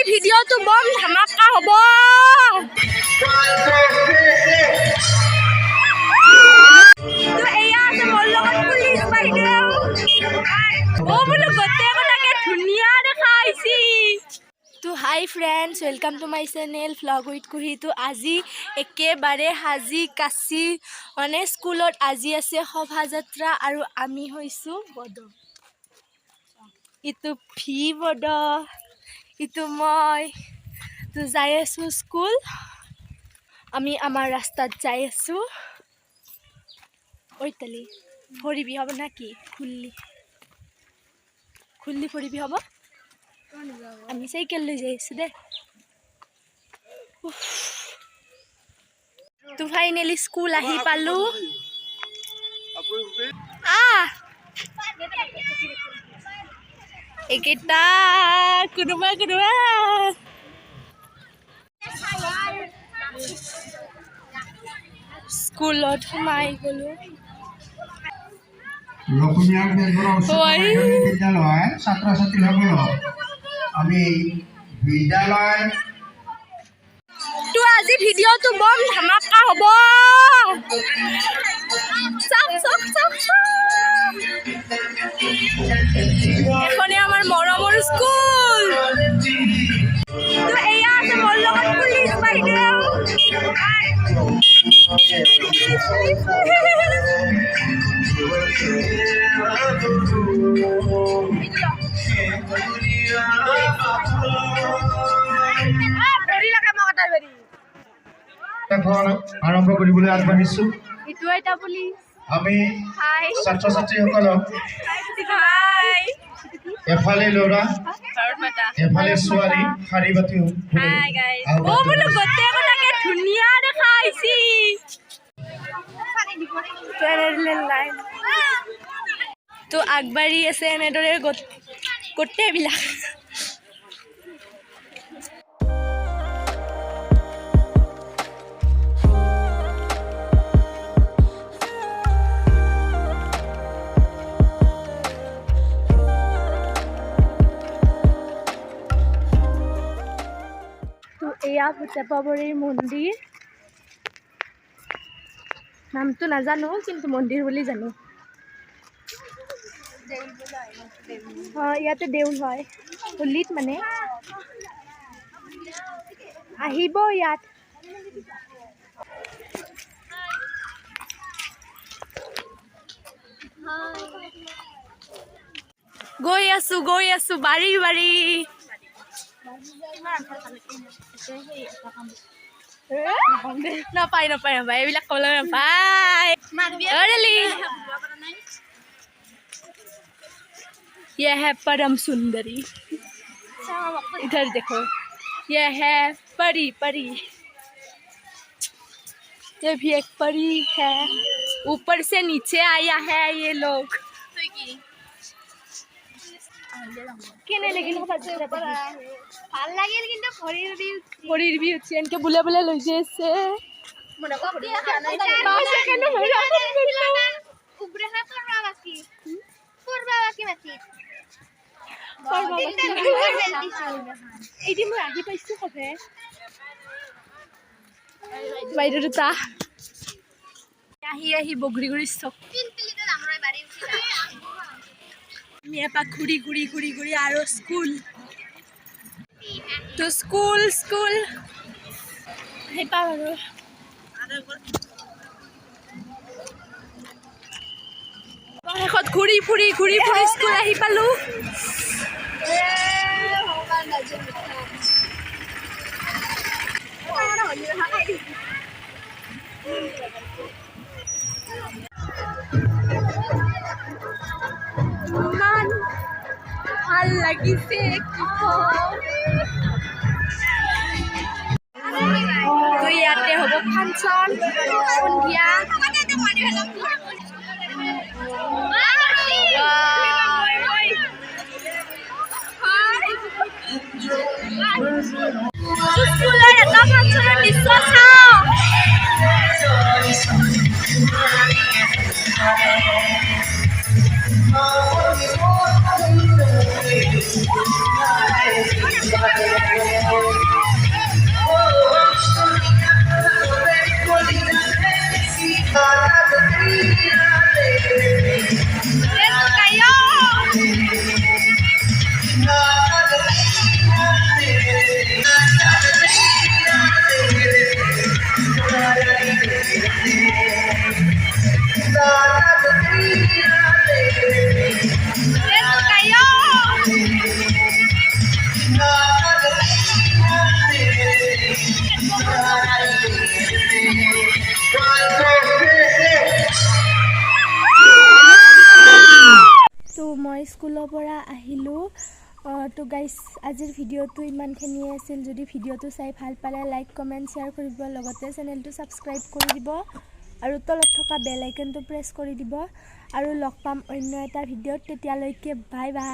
ভিডিঅ'টো বম ধামাকা হ'ব। তো এয়া আছে মোৰ লগত পুলিচ বাইদেউ। বোলো গোটেই কথাকে ধুনীয়া দেখা আহিছি। তো হাই friends, welcome to my channel vlog with কুহি। তো আজি একেবাৰে সাজি কাচি মানে স্কুলত আজি আছে শোভাযাত্ৰা আৰু আমি হৈছোঁ বদ। ইটো ভি বদ, ইটো মই। তো যাই আছোঁ স্কুল। আমি আমাৰ ৰাস্তাত যাই আছোঁ। ঐ তালি ফৰিবি হ'ব না কি? খুললি ফৰিবি হ'ব। আমি চাইকেল লৈ যাই আছোঁ দে। তো ফাইনেলি স্কুল আহি পালোঁ। এইকেইটা কোনোবা স্কুলত সোমাই গ'লো। বিদ্যালয় ছাত্ৰ ছাত্ৰীসকলক আমি বিদ্যালয় তো আজি ভিডিঅ'টো বম ধামাকা হ'ব। এখনে আমাৰ মৰমৰ স্কুল। তো এয়া আছে মোৰ লগত পুলিচ বাইদেউ। আৰম্ভ কৰিবলৈ আগবাঢ়িছোঁ। আমি ছাত্ৰ ছাত্ৰীসকলক এফালে ল'ৰা এফালে ছোৱালী শাৰী পাতি ধুনীয়া দেখা আহিছি। তো আগবাঢ়ি আছে এনেদৰে গোটেইবিলাক। তো এয়া ভূটাপাবৰীৰ মন্দিৰ। নামটো নাজানো কিন্তু মন্দিৰ বুলি জানো। ইয়াতে দেউল হয় হোলীত মানে আহিব ইয়াত। গৈ আছো বাৰী বাৰী। নাপায় এইবিলাক ক'বলৈ নাপায়। ये है परम सुंदरी। इधर देखो, ये है परी। ये भी एक परी है। ऊपर से नीचे आया है ये लोग। কেনে লাগিল ভাল লাগিল কিন্তু ভৰিৰ বিষ উঠছে এনেকে বুলে লৈ যাই আছে। এইদি মই আহি পাইছো সবে বাইদেউ দুটা আহি বগৰী চক। আমি এপাক ঘূৰি আৰু স্কুল তো স্কুল আহি পাওঁ আৰু শেষত ঘূৰি ফুৰি স্কুল আহি পালোঁ। ইমান ভাল লাগিছে তো ইয়াতে হ'ব ফাংচন সন্ধিয়া। স্কুলৰ এটা ফাংচনৰ দৃশ্য চাওঁ। তো মই স্কুলৰ পৰা আহিলোঁ তো গাইজ আজিৰ ভিডিঅ'টো ইমানখিনিয়ে আছিল যদি ভিডিঅ'টো চাই ভাল পালে লাইক কমেণ্ট শ্বেয়াৰ কৰিব লগতে চেনেলটো ছাবস্ক্ৰাইব কৰি দিব আৰু তলত থকা বেল আইকনটো প্ৰেছ কৰি দিব আৰু লগ পাম অন্য এটা ভিডিঅ'ত তেতিয়ালৈকে বাই বাই